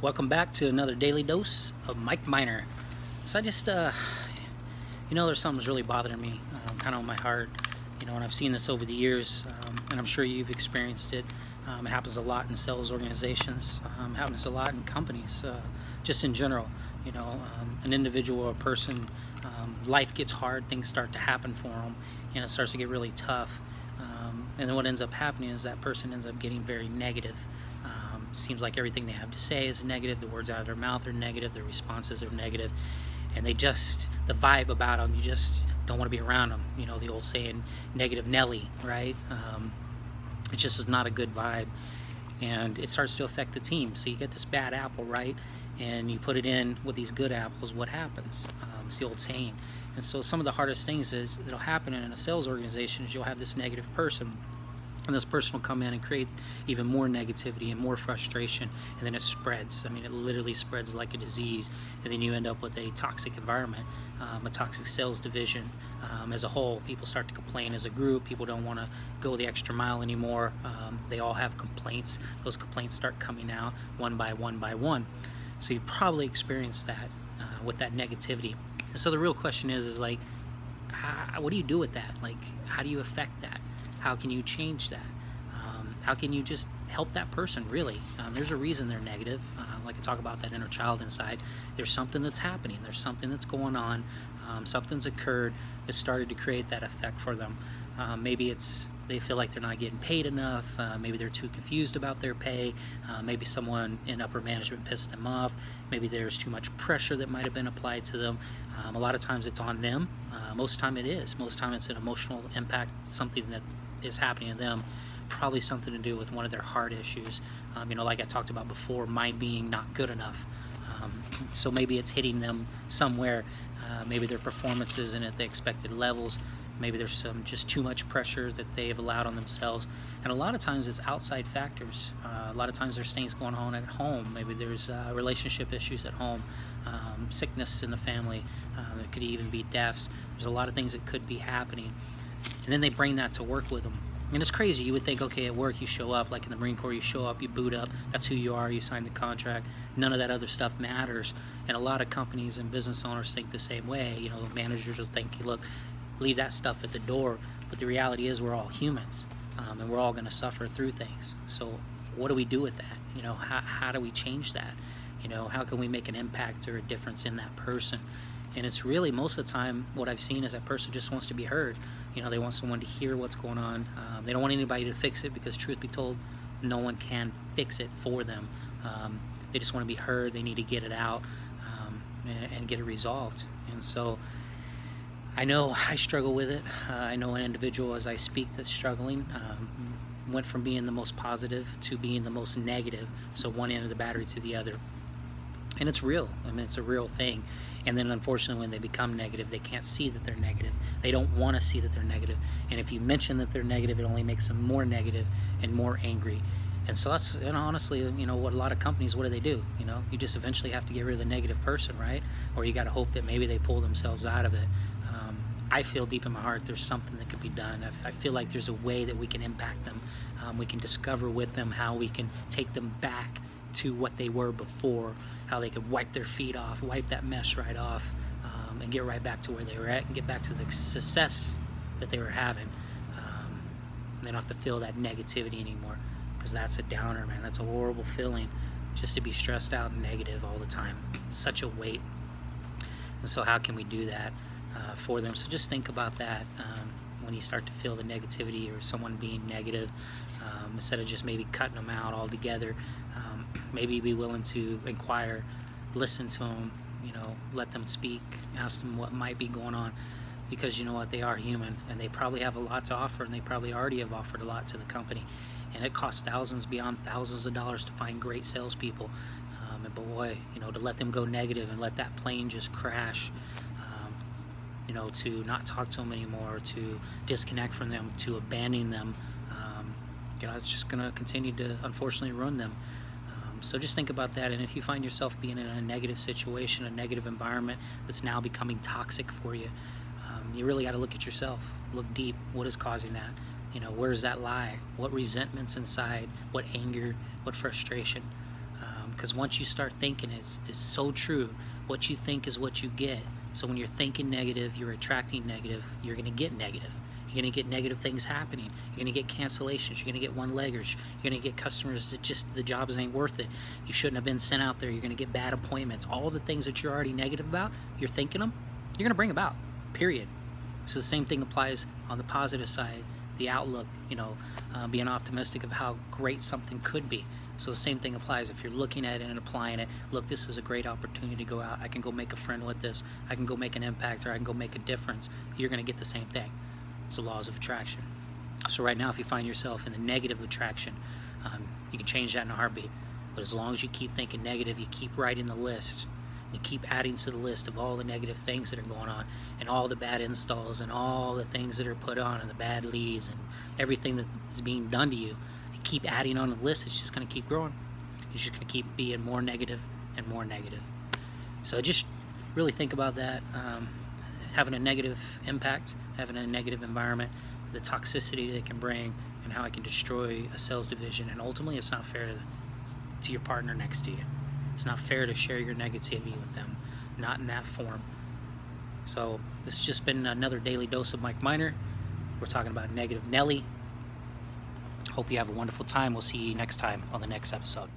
Welcome back to another daily dose of Mike Miner. So I just, there's something's really bothering me, kind of on my heart, and I've seen this over the years, and I'm sure you've experienced it. It happens a lot in sales organizations, happens a lot in companies, just in general. An individual or a person, life gets hard, things start to happen for them, and it starts to get really tough. And then what ends up happening is that person ends up getting very negative. Seems like everything they have to say is negative, the words out of their mouth are negative, their responses are negative, and the vibe about them, you just don't want to be around them. The old saying, negative Nelly, right? It just is not a good vibe, and it starts to affect the team. So you get this bad apple, right? And you put it in with these good apples, what happens? It's the old saying. And so some of the hardest things that'll happen in a sales organization is you'll have this negative person, and this person will come in and create even more negativity and more frustration, and then it spreads. It literally spreads like a disease, and then you end up with a toxic environment, a toxic sales division. As a whole, people start to complain as a group. People don't want to go the extra mile anymore. They all have complaints. Those complaints start coming out one by one. So you probably experienced that with that negativity. And so the real question is like, what do you do with that? Like, how do you affect that? How can you change that? How can you just help that person, really? There's a reason they're negative. Like I talk about that inner child inside. There's something that's happening. There's something that's going on. Something's occurred that started to create that effect for them. Maybe they feel like they're not getting paid enough. Maybe they're too confused about their pay. Maybe someone in upper management pissed them off. Maybe there's too much pressure that might have been applied to them. A lot of times it's on them. Most time it is. Most time it's an emotional impact, something that is happening to them, probably something to do with one of their heart issues. Like I talked about before, mind being not good enough. So maybe it's hitting them somewhere. Maybe their performance isn't at the expected levels. Maybe there's just too much pressure that they have allowed on themselves. And a lot of times it's outside factors. A lot of times there's things going on at home. Maybe there's relationship issues at home, sickness in the family. It could even be deaths. There's a lot of things that could be happening. And then they bring that to work with them. And it's crazy. You would think, okay, at work you show up, like in the Marine Corps, you show up, you boot up, that's who you are, you sign the contract. None of that other stuff matters. And a lot of companies and business owners think the same way. Managers will think, look, leave that stuff at the door. But the reality is we're all humans, and we're all going to suffer through things. So what do we do with that? How do we change that? How can we make an impact or a difference in that person? And it's really, most of the time, what I've seen is that person just wants to be heard. They want someone to hear what's going on. They don't want anybody to fix it, because truth be told, no one can fix it for them. They just want to be heard. They need to get it out and get it resolved. And so I know I struggle with it. I know an individual as I speak that's struggling. Went from being the most positive to being the most negative. So one end of the battery to the other. And it's real. It's a real thing. And then unfortunately when they become negative, they can't see that they're negative. They don't want to see that they're negative. And if you mention that they're negative, it only makes them more negative and more angry. And so that's, honestly, what a lot of companies, what do? You just eventually have to get rid of the negative person, right? Or you got to hope that maybe they pull themselves out of it. I feel deep in my heart there's something that could be done. I feel like there's a way that we can impact them. We can discover with them how we can take them back to what they were before, how they could wipe their feet off, wipe that mess right off, and get right back to where they were at and get back to the success that they were having. They don't have to feel that negativity anymore, because that's a downer, man. That's a horrible feeling, just to be stressed out and negative all the time. It's such a weight. And so how can we do that for them? So just think about that when you start to feel the negativity or someone being negative, instead of just maybe cutting them out altogether. Maybe be willing to inquire, listen to them, let them speak, ask them what might be going on, because you know what, they are human, and they probably have a lot to offer, and they probably already have offered a lot to the company, and it costs thousands beyond thousands of dollars to find great salespeople. But boy, to let them go negative and let that plane just crash, to not talk to them anymore, to disconnect from them, to abandon them, it's just going to continue to unfortunately ruin them. So just think about that. And if you find yourself being in a negative situation, a negative environment that's now becoming toxic for you, you really got to look at yourself. Look deep. What is causing that? Where does that lie? What resentment's inside? What anger? What frustration? Because once you start thinking, it's so true, what you think is what you get. So when you're thinking negative, you're attracting negative, you're going to get negative. You're going to get negative things happening. You're going to get cancellations. You're going to get one-leggers. You're going to get customers that just, the jobs ain't worth it. You shouldn't have been sent out there. You're going to get bad appointments. All the things that you're already negative about, you're thinking them, you're going to bring about, period. So the same thing applies on the positive side, the outlook, being optimistic of how great something could be. So the same thing applies if you're looking at it and applying it. Look, this is a great opportunity to go out. I can go make a friend with this. I can go make an impact, or I can go make a difference. You're going to get the same thing. It's the laws of attraction. So right now, if you find yourself in the negative attraction, you can change that in a heartbeat. But as long as you keep thinking negative, you keep writing the list. You keep adding to the list of all the negative things that are going on, and all the bad installs, and all the things that are put on, and the bad leads, and everything that is being done to you. You keep adding on the list, it's just going to keep growing. It's just going to keep being more negative and more negative. So just really think about that. Having a negative impact, having a negative environment, the toxicity that it can bring, and how it can destroy a sales division. And ultimately, it's not fair to your partner next to you. It's not fair to share your negativity with them, not in that form. So this has just been another daily dose of Mike Miner. We're talking about Negative Nelly. Hope you have a wonderful time. We'll see you next time on the next episode.